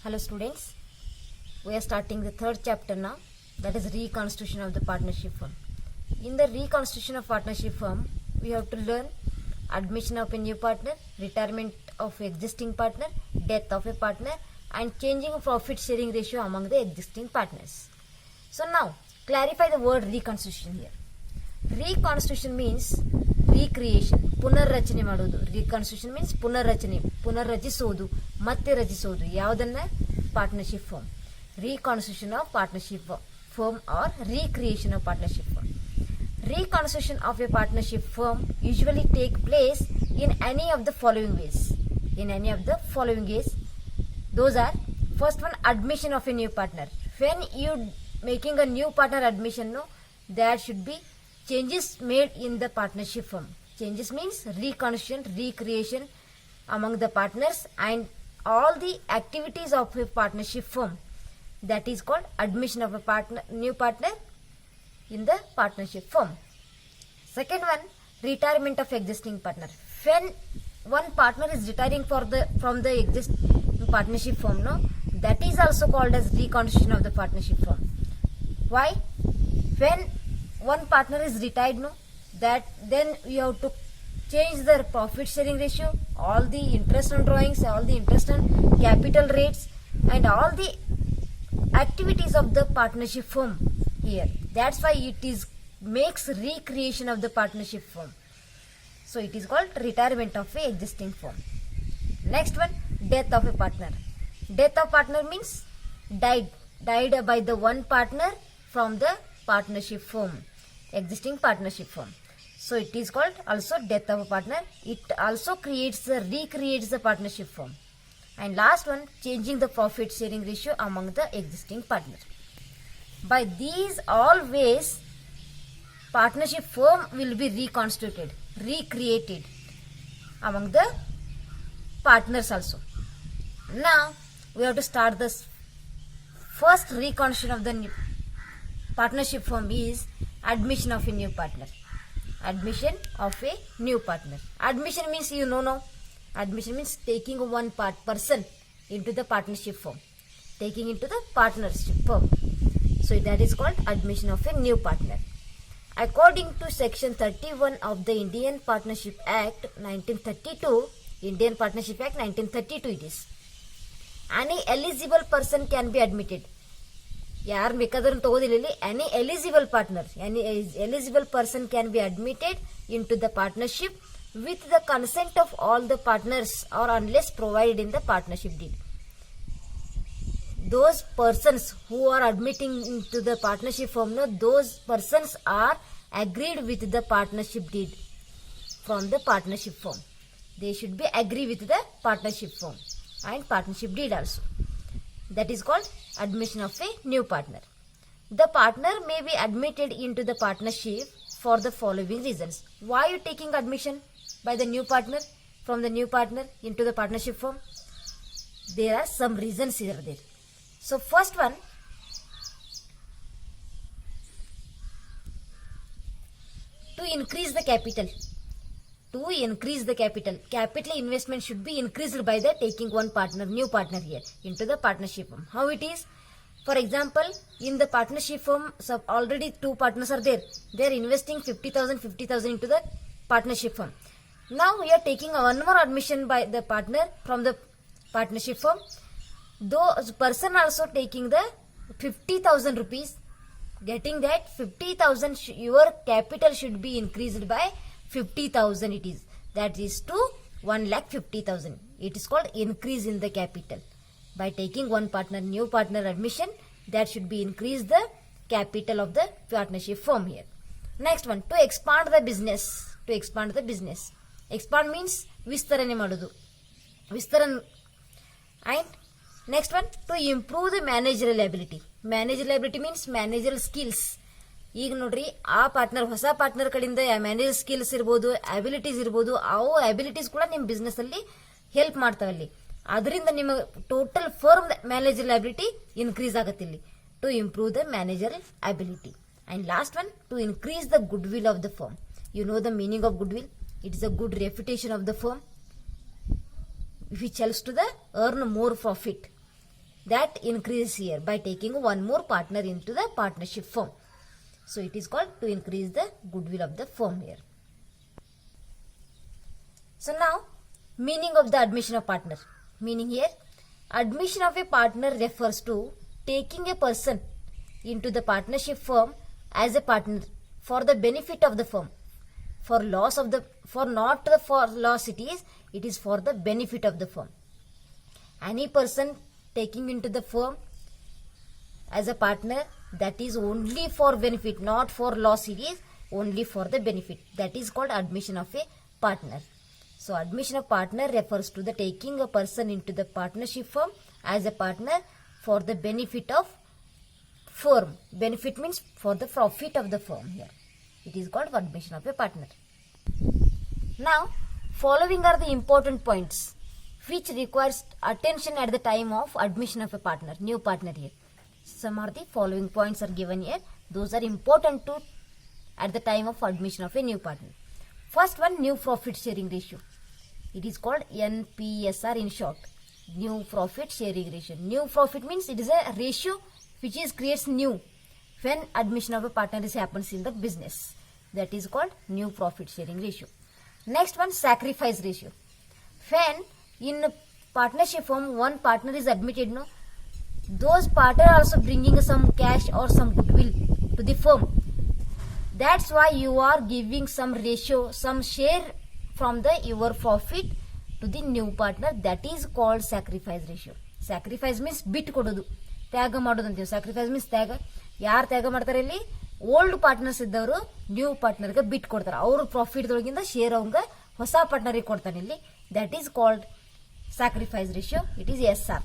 Hello students, we are starting the third chapter now, that is reconstitution of the partnership firm. In the reconstitution of partnership firm, we have to learn admission of a new partner, retirement of existing partner, death of a partner and changing of profit sharing ratio among the existing partners. So now, clarify the word reconstitution here. Reconstitution means recreation, ಪುನರ್ರಚನೆ ಮಾಡೋದು. Reconstitution means ಪುನರ್ರಚಿಸೋದು, ಮತ್ತೆ ರಚಿಸೋದು. ಯಾವುದನ್ನ? Partnership firm. Reconstitution of partnership firm or recreation of partnership firm. Reconstitution of a partnership firm usually take place in any of the following ways. Those are, first one, admission of a new partner. When you making a new partner admission, no, there should be changes made in the partnership firm. Changes means reconstitution, recreation among the partners and all the activities of a partnership firm. That is called admission of a new partner in the partnership firm. Second one, retirement of existing partner. When one partner is retiring from the existing partnership firm, no, that is also called as reconstitution of the partnership firm. Why? When one partner is retired, no, that then you have to change the profit sharing ratio, all the interest on drawings, all the interest on capital rates and all the activities of the partnership firm here. That's why it is makes recreation of the partnership firm. So it is called retirement of a existing firm. Next one, death of a partner. Death of partner means died by the one partner from the partnership firm, existing partnership firm. So it is called also death of a partner. It also recreates the partnership firm. And last one, changing the profit sharing ratio among the existing partners. By these all ways, partnership firm will be reconstituted, recreated among the partners also. Now we have to start this first reconstitution of the new partnership firm is admission of a new partner. Admission of a new partner. Admission means now. Admission means taking one person into the partnership firm. Taking into the partnership firm. So that is called admission of a new partner. According to section 31 of the Indian Partnership Act 1932, it is. Any eligible person can be admitted. ಯಾರು ಬೇಕಾದ್ರೂ ತಗೋದಿಲ್ಲ. Any eligible person can be admitted into the partnership with the consent of all the partners or unless provided in the partnership deed. Those persons who are admitting into the partnership firm, no, those persons are agreed with the partnership deed from the partnership firm. They should be agree with the partnership firm and partnership deed also. That is called admission of a new partner. The partner may be admitted into the partnership for the following reasons. Why are you taking admission by the new partner, from the new partner into the partnership firm? There are some reasons here there. So first one, to increase the capital. Capital investment should be increased by the taking one partner, new partner here into the partnership firm. How it is? For example, in the partnership firm, already two partners are there. They are investing 50,000 into the partnership firm. Now we are taking one more admission by the partner from the partnership firm. Those person also taking the 50,000 rupees. Getting that 50,000, your capital should be increased by 50,000 it is. That is to 1,50,000. It is called increase in the capital. By taking one partner, new partner admission, that should be increase the capital of the partnership firm here. Next one, to expand the business. Expand means ವಿಸ್ತರಣೆ ಮಾಡೋದು. And next one, to improve the managerial ability. Managerial ability means managerial skills. ಈಗ ನೋಡ್ರಿ, ಆ partner, ಹೊಸ partner ಕಡೆಯಿಂದ manager skills ಇರ್ಬೋದು, abilities ಇರ್ಬೋದು, ಅವು ಅಬಿಲಿಟೀಸ್ ಕೂಡ ನಿಮ್ಮ ಬಿಸ್ನೆಸ್ ಅಲ್ಲಿ ಹೆಲ್ಪ್ ಮಾಡ್ತಾವಲ್ಲಿ. ಅದರಿಂದ ನಿಮ್ಮ total firm manager ability increase ಆಗತ್ತೆ ಇಲ್ಲಿ. To improve the manager ability. And last one, to increase the goodwill of the firm. You know the meaning of goodwill. It is a good reputation of the firm which helps to earn more profit. that increases here by taking one more partner into the partnership firm. So it is called to increase the goodwill of the firm here. So now, meaning of the admission of partner. Meaning here, admission of a partner refers to taking a person into the partnership firm as a partner for the benefit of the firm. For loss it is for the benefit of the firm. Any person taking into the firm as a partner, that is only for benefit, not for loss, it is only for the benefit. That is called admission of a partner. So admission of partner refers to the taking a person into the partnership firm as a partner for the benefit of firm. Benefit means for the profit of the firm here. It is called admission of a partner. Now, following are the important points which requires attention at the time of admission of a partner, new partner here. Some are the following points are given here. Those are important to at the time of admission of a new partner. First one, new profit sharing ratio. It is called NPSR in short. New profit sharing ratio. New profit means it is a ratio which is creates new when admission of a partner is happens in the business. That is called new profit sharing ratio. Next one, sacrifice ratio. When in a partnership firm one partner is admitted, no, those partner also bringing some cash or some goodwill to the firm. That's why you are giving some ratio, some share from the your profit to the new partner. That is called sacrifice ratio. Sacrifice means bit ಕೊಡೋದು, ತ್ಯಾಗ ಮಾಡೋದು ಅಂತೀವಿ. sacrifice means ತ್ಯಾಗ. ಯಾರು ತ್ಯಾಗ ಮಾಡ್ತಾರೆ ಇಲ್ಲಿ? Old partners ಇದ್ದವರು ನ್ಯೂ ಪಾರ್ಟ್ನರ್ಗೆ ಬಿಟ್ ಕೊಡ್ತಾರೆ. ಅವ್ರ ಪ್ರಾಫಿಟ್ ದೊಳಗಿಂದ ಶೇರ್ ಅವಂಗ ಹೊಸ ಪಾರ್ಟ್ನರಿಗೆ ಕೊಡ್ತಾನೆ ಇಲ್ಲಿ. That is called sacrifice ratio. It is SR.